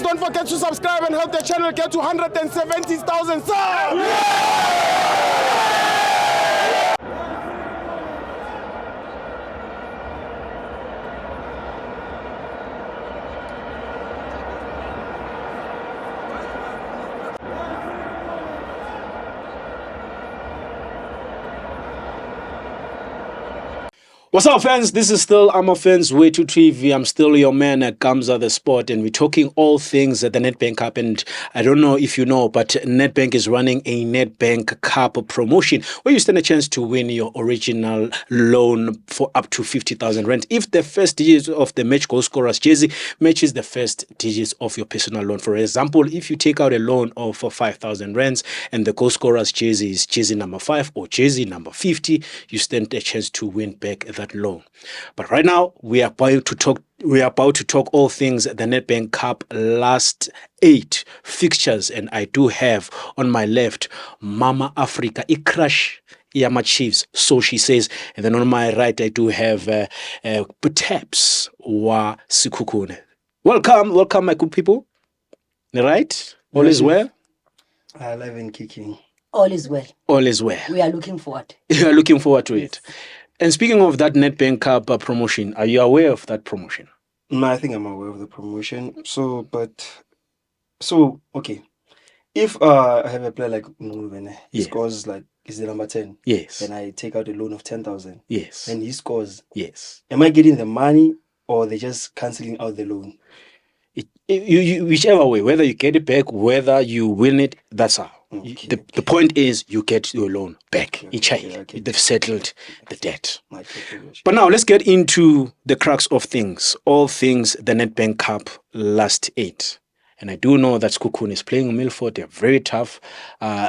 Please don't forget to subscribe and help the channel get to 170,000 subs. What's up, fans? This is still AmaFans Way to TV. I'm still your man at Gamza the Sport, and we're talking all things at the Nedbank Cup. And I don't know if you know, but Nedbank is running a Nedbank Cup promotion where you stand a chance to win your original loan for up to 50,000 rand if the first digits of the match goal scorer's jersey matches the first digits of your personal loan. For example, if you take out a loan of 5,000 rands and the goal scorer's jersey is jersey number 5 or jersey number 50, you stand a chance to win back that loan. But right now we are about to talk all things the Nedbank Cup last 8 fixtures, and I do have on my left Mama Africa, a crush Yama Chiefs, so she says, and then on my right I do have Taps wa Sikukune. Welcome my good people. Right? All is well? Alive and kicking. All is well. All is well. We are looking forward. You are looking forward to it. And speaking of that Nedbank Cup promotion, are you aware of that promotion? No, I think I'm aware of the promotion. Okay. If I have a player like Ngulubene, he scores like, is the number 10? Yes. Then I take out a loan of 10,000. Yes. And he scores. Yes. Am I getting the money or they just cancelling out the loan? You whichever way, whether you get it back, whether you win it, that's how. Okay. The point is you get your loan back. Okay. They've settled the debt. Okay. But now let's get into the crux of things. All things the Nedbank Cup last 8. And I do know that Sekhukhune is playing Milford, a very tough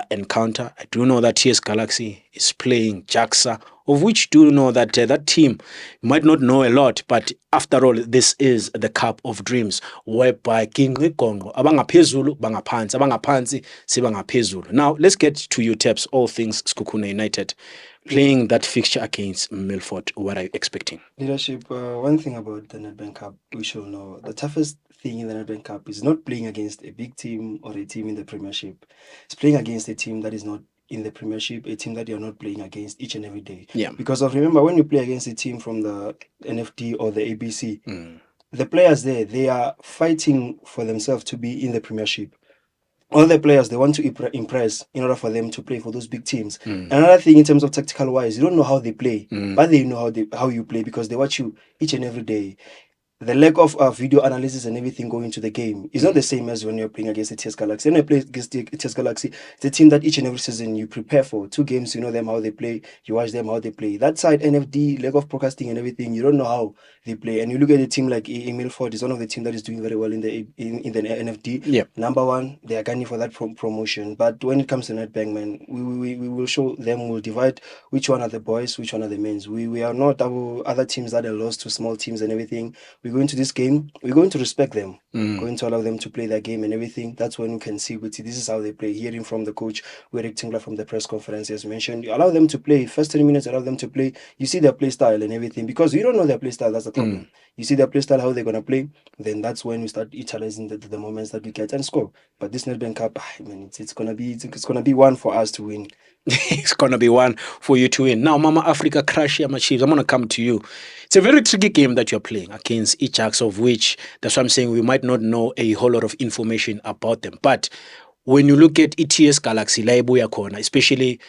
encounter. I do know that TS Galaxy is playing JAXA, of which do know that that team might not know a lot, but after all, this is the Cup of Dreams, whereby abangaphezulu bangaphansi, abangaphansi sibangaphezulu. Now, let's get to you, Taps, all things Sekhukhune United. Playing that fixture against Milford, what are you expecting? Leadership, one thing about the Nedbank Cup, we should know, the toughest thing in the Nedbank Cup is not playing against a big team or a team in the Premiership. It's playing against a team that is not in the Premiership, a team that you're not playing against each and every day. Yeah. Because remember, when you play against a team from the NFD or the ABC, the players there, they are fighting for themselves to be in the Premiership. All the players, they want to impress in order for them to play for those big teams. Another thing in terms of tactical wise, you don't know how they play, but they know how you play because they watch you each and every day. The lack of video analysis and everything going into the game is not the same as when you're playing against the TS Galaxy. When you play against the TS Galaxy, it's a team that each and every season you prepare for. 2 games, you know them how they play, you watch them how they play. That side, NFD, lack of broadcasting and everything, you don't know how they play. And you look at a team like Milford, is one of the teams that is doing very well in the NFD. Yep. Number 1, they are gunning for that promotion. But when it comes to Nedbank, man, we will show them, we'll divide which one are the boys, which one are the men. We are not other teams that are lost to small teams and everything. We go into this game, we're going to respect them. We're going to allow them to play their game and everything. That's when we can see this is how they play. Hearing from the coach, Eric Tingler from the press conference, as mentioned, you allow them to play. First 30 minutes, allow them to play. You see their play style and everything. Because you don't know their play style, that's the problem. You see their play style, how they're going to play, then that's when we start utilizing the moments that we get and score. But this Nedbank Cup, I mean, it's gonna be one for us to win. It's gonna be one for you to win. Now, Mama Africa, crush Yama Chiefs, I'm gonna come to you. It's a very tricky game that you're playing against Ajax, of which, that's why I'm saying we might not know a whole lot of information about them. But when you look at ETS Galaxy, Laibuya Corner, especially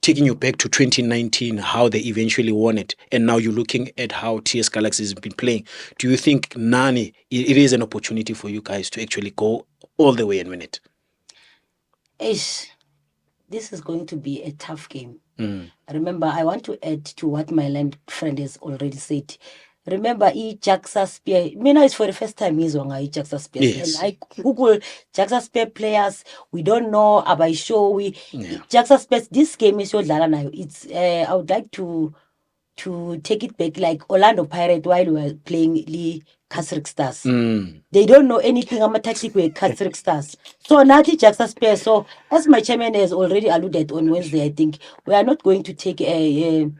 taking you back to 2019, how they eventually won it, and now you're looking at how TS Galaxy has been playing, do you think, Nani, it is an opportunity for you guys to actually go all the way and win it? This is going to be a tough game. Remember, I want to add to what my land friend has already said. Remember, JAXA Spear, it's for the first time he's on JAXA Spear. Yes. And I Google JAXA Spear players. We don't know about JAXA Spear. This game is your Dala. It's I would like to take it back like Orlando Pirates while we were playing Lee Kasrik Stars. They don't know anything about tactic with Kasrik Stars. So Nati JAXA Spear. So as my chairman has already alluded on Wednesday, I think we are not going to take a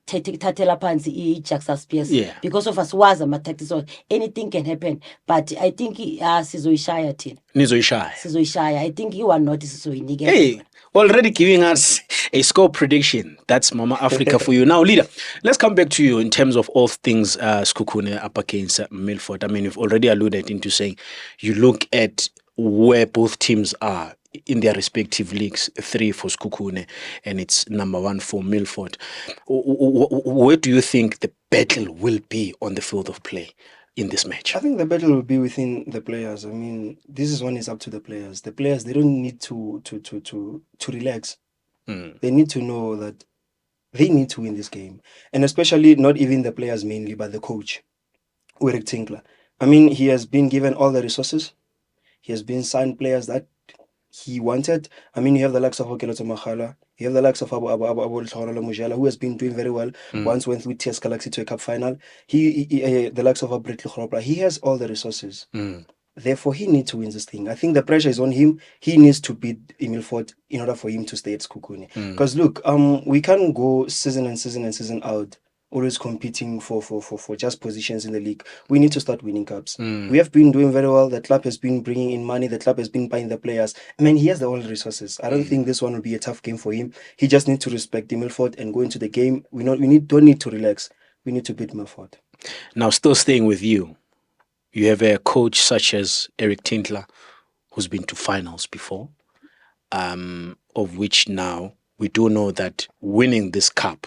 thathela phansi i-Jaxa Spears Yeah. because of asiwazi ama-tactics so anything can happen but I think sizoyishaya thina nizoyishaya. sizoyishaya I think i-1 not sizoyinikeza Hey, already giving us a score prediction. That's Mama Africa for you. Now, leader, let's come back to you in terms of all things Sekhukhune up against Milford. I mean, you've already alluded into saying you look at where both teams are in their respective leagues, 3 for Sekhukhune and it's number 1 for Milford. Where do you think the battle will be on the field of play in this match? I think the battle will be within the players. I mean, this is when it's up to the players. The players, they don't need to relax. They need to know that they need to win this game. And especially not even the players mainly, but the coach, Ulrich Tinkler. I mean, he has been given all the resources. He has been signed players that he wanted. I mean, you have the likes of Okeloto Makhala, you have the likes of Abu Mujala, who has been doing very well. Once went with TS Galaxy to a cup final. The likes of Abrit Khropla, he has all the resources. Therefore, he needs to win this thing. I think the pressure is on him. He needs to beat Milford in order for him to stay at Sekhukhune. Because look, we can't go season and season out always competing for just positions in the league. We need to start winning cups. We have been doing very well. The club has been bringing in money. The club has been buying the players. I mean, he has all the resources. I don't think this one will be a tough game for him. He just needs to respect Milford and go into the game. Don't need to relax. We need to beat Milford. Now, still staying with you, you have a coach such as Eric Tintler, who's been to finals before, of which now we do know that winning this cup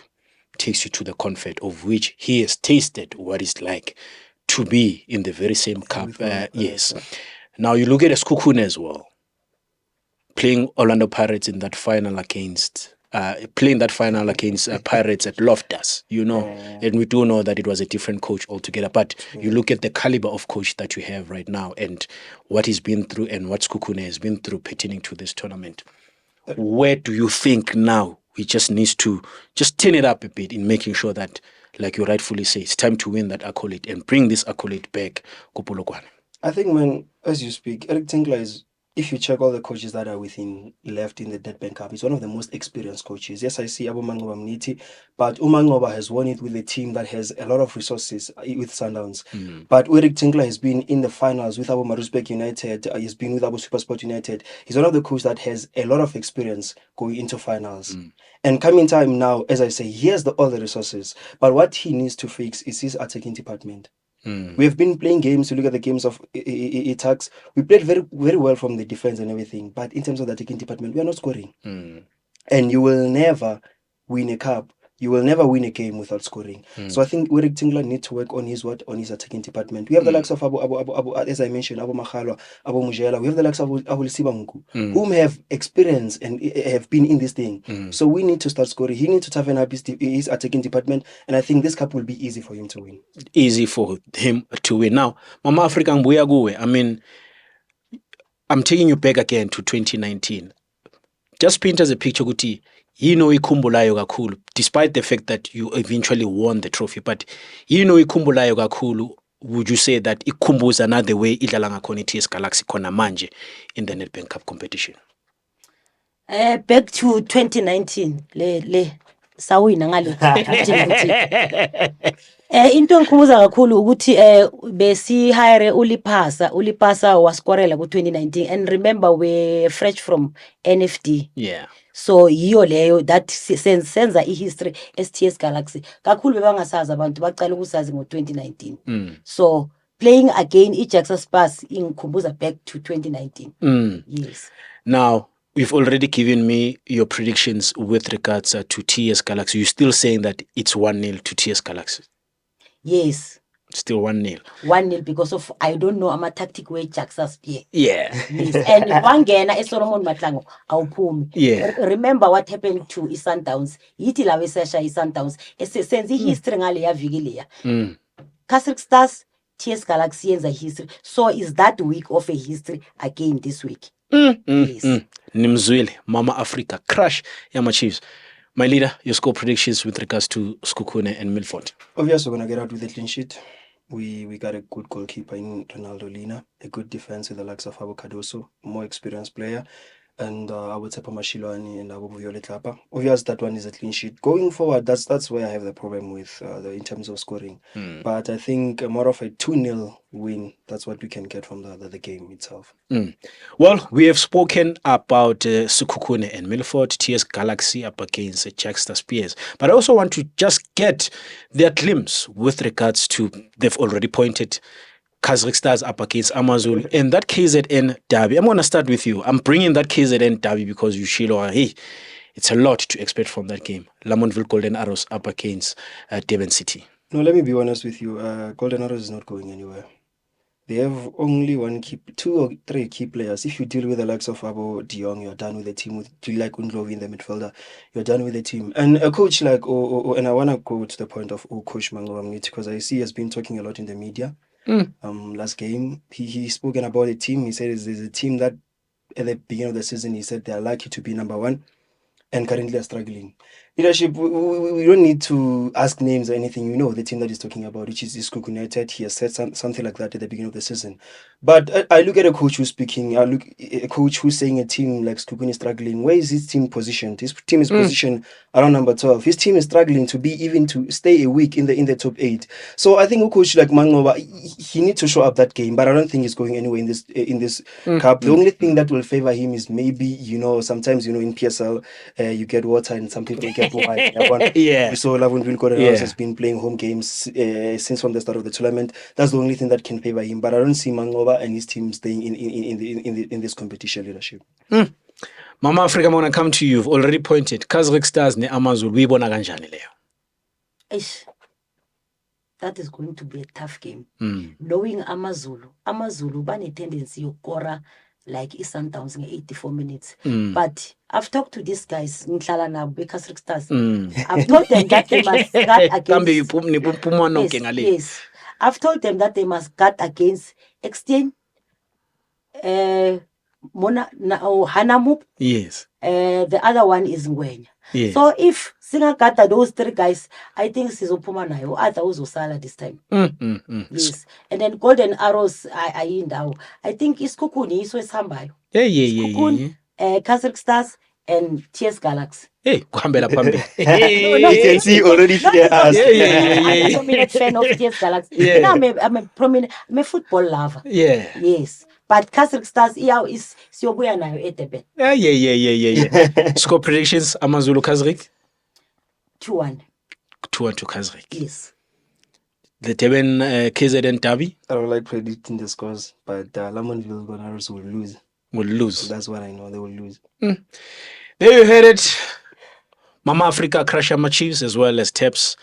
takes you to the comfort of which he has tasted what it's like to be in the very same cup. Yes. Now you look at Sekhukhune as well, playing Orlando Pirates in that final against Pirates at Loftus, and we do know that it was a different coach altogether. But you look at the caliber of coach that you have right now and what he's been through and what Sekhukhune has been through pertaining to this tournament. Where do you think now he just needs to just turn it up a bit in making sure that, like you rightfully say, it's time to win that accolade and bring this accolade back, Kupolokwane? I think, as you speak, Eric Tinkler is, if you check all the coaches that are left in the Nedbank Cup, he's one of the most experienced coaches. Yes, I see Abu Mangoba Mniti, but Umangoba has won it with a team that has a lot of resources with Sundowns. But Eric Tinkler has been in the finals with Abu Maruzbek United. He's been with Abu Supersport United. He's one of the coaches that has a lot of experience going into finals. And coming time now, as I say, he has all the resources. But what he needs to fix is his attacking department. We have been playing games. You look at the games of Itax. We played very, very well from the defense and everything. But in terms of the attacking department, we are not scoring. And you will never win a cup. You will never win a game without scoring. So I think Eric Tinkler needs to work on his attacking department. We have the likes of Abu, as I mentioned, Abu Makhala, Abu Mujela. We have the likes of Abu Sibangu, whom have experience and have been in this thing. So we need to start scoring. He needs to toughen up his attacking department, and I think this cup will be easy for him to win. Easy for him to win. Now, Mama Africa Mbuyaguwe, I mean, I'm taking you back again to 2019. Just paint us a picture, Guti. Ikhumbulayo kakhulu, despite the fact that you eventually won the trophy, but ikhumbulayo kakhulu, would you say that ikhumbuza another way idlala ngakhona iTS Galaxy khona manje in the Nedbank Cup competition? Back to 2019, le sawina ngale 2019. Into engikhumbuza kakhulu ukuthi besi hire Ulipasa waskorela ku 2019 and remember we fresh from NFD. Yeah. So yiyo leyo that senza ihistory STS Galaxy kakhulu bebangasazi abantu bacala ukusazi ngo 2019. So playing again iJaxa Spears ingikhumbuza back to 2019. Yes. Now you've already given me your predictions with regards to TS Galaxy. You're still saying that it's 1-0 to TS Galaxy? Yes. Still 1-0. 1-0 because of I don't know ama tactic way Jaxa Spears. Yeah. Yes. And wangena eSolomon Mahlangu awuphumi. Yeah. Remember what happened to iSundowns. Yithi lawe sesha iSundowns. Senze history ngale ya viki leya. Castle Stars TS Galaxy yenza history. So is that week of a history again this week? Yes. Nimzwile, Mama Africa, crush Yama Chiefs. My leader, your score predictions with regards to Sekhukhune and Milford. Obviously, we're going to get out with a clean sheet. We got a good goalkeeper in Ronaldo Lina, a good defense with the likes of Abu Cardoso, more experienced player. and Abu Tsepa Mashilwani and Abu Violet Lapa. Obviously, that one is a clean sheet. Going forward, that's where I have the problem with in terms of scoring. But I think more of a 2-0 win, that's what we can get from the game itself. Well, we have spoken about Sekhukhune and Milford, TS Galaxy up against Jackster Spears. But I also want to just get their glimpse with regards to, they've already pointed Kazakh Stars up against Amazulu and that KZN derby. I'm going to start with you. I'm bringing that KZN derby because you, Sheila, hey, it's a lot to expect from that game. Lamontville Golden Arrows up against Devon City. No, let me be honest with you. Golden Arrows is not going anywhere. They have only two or three key players. If you deal with the likes of Abo Diong, you're done with the team. With like Undlovi in the midfielder, you're done with the team. And a coach like, and I want to go to the point of Coach Mango because I see he has been talking a lot in the media. Last game, he spoken about a team. He said there's a team that at the beginning of the season, he said they are lucky to be number one and currently are struggling. Leadership, we don't need to ask names or anything. You know the team that he's talking about, which is Iskuk United. He has said something like that at the beginning of the season. But I look at a coach who's speaking. I look at a coach who's saying a team like Skukuni is struggling. Where is his team positioned? His team is positioned around number 12. His team is struggling to stay a week in the top 8. So I think a coach like Mangoba, he needs to show up that game. But I don't think he's going anywhere in this cup. The only thing that will favor him is maybe sometimes in PSL you get water and some people get wine. Yeah. So Lamontville Golden Arrows has been playing home games since from the start of the tournament. That's the only thing that can favor him. But I don't see Mangoba and his team staying in this competition. Leadership. Mama Africa, I want to come to you. You've already pointed. Kazakh Stars ne Amazulu uyibona kanjani leyo? That is going to be a tough game. Knowing Amazulu bane tendency yokora like iSundowns in 84 minutes. But I've talked to these guys, Nhlala nabo Kazakh Stars. I've told them that they must guard against. Yes. I've told them that they must guard against Extend, Hanamup. Yes. The other one is Ngwenya. Yes. So if Singakata, those three guys, I think Sizopuma nayo, other Uzosala this time. Yes. And then Golden Arrows, I think Iskukuni, so it's Hambayo. Yeah. Kazakh Stars and TS Galaxy. Hey, kuhambela phambili. You can see already fear us. I'm a prominent fan of TS Galaxy. Yeah. You know, I'm a football lover. Yeah. Yes. But Kazakh Stars is Siobuya nayo etebe. Yeah. Score predictions, Amazulu Kazakh? 2-1. 2-1 to Kazakh. Yes. The Devon KZN derby? I don't like predicting the scores, but Lamontville Golden Arrows will lose. Will lose. That's what I know. They will lose. There you heard it. Mama Africa, Krashama Chiefs, as well as TEPS,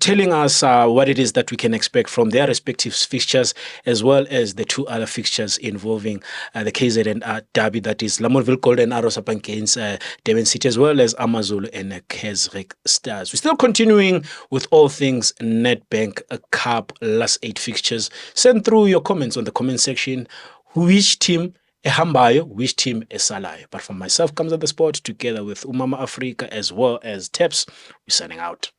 telling us what it is that we can expect from their respective fixtures, as well as the two other fixtures involving the KZN derby, that is Lamontville Golden Arrows up against Devon City, as well as Amazulu and Kazakh Stars. We're still continuing with all things Nedbank Cup last 8 fixtures. Send through your comments on the comment section. Which team ehambayo, which team esalayo? But from myself, Kamza the Sport, together with Umama Africa as well as TEPS, we're signing out.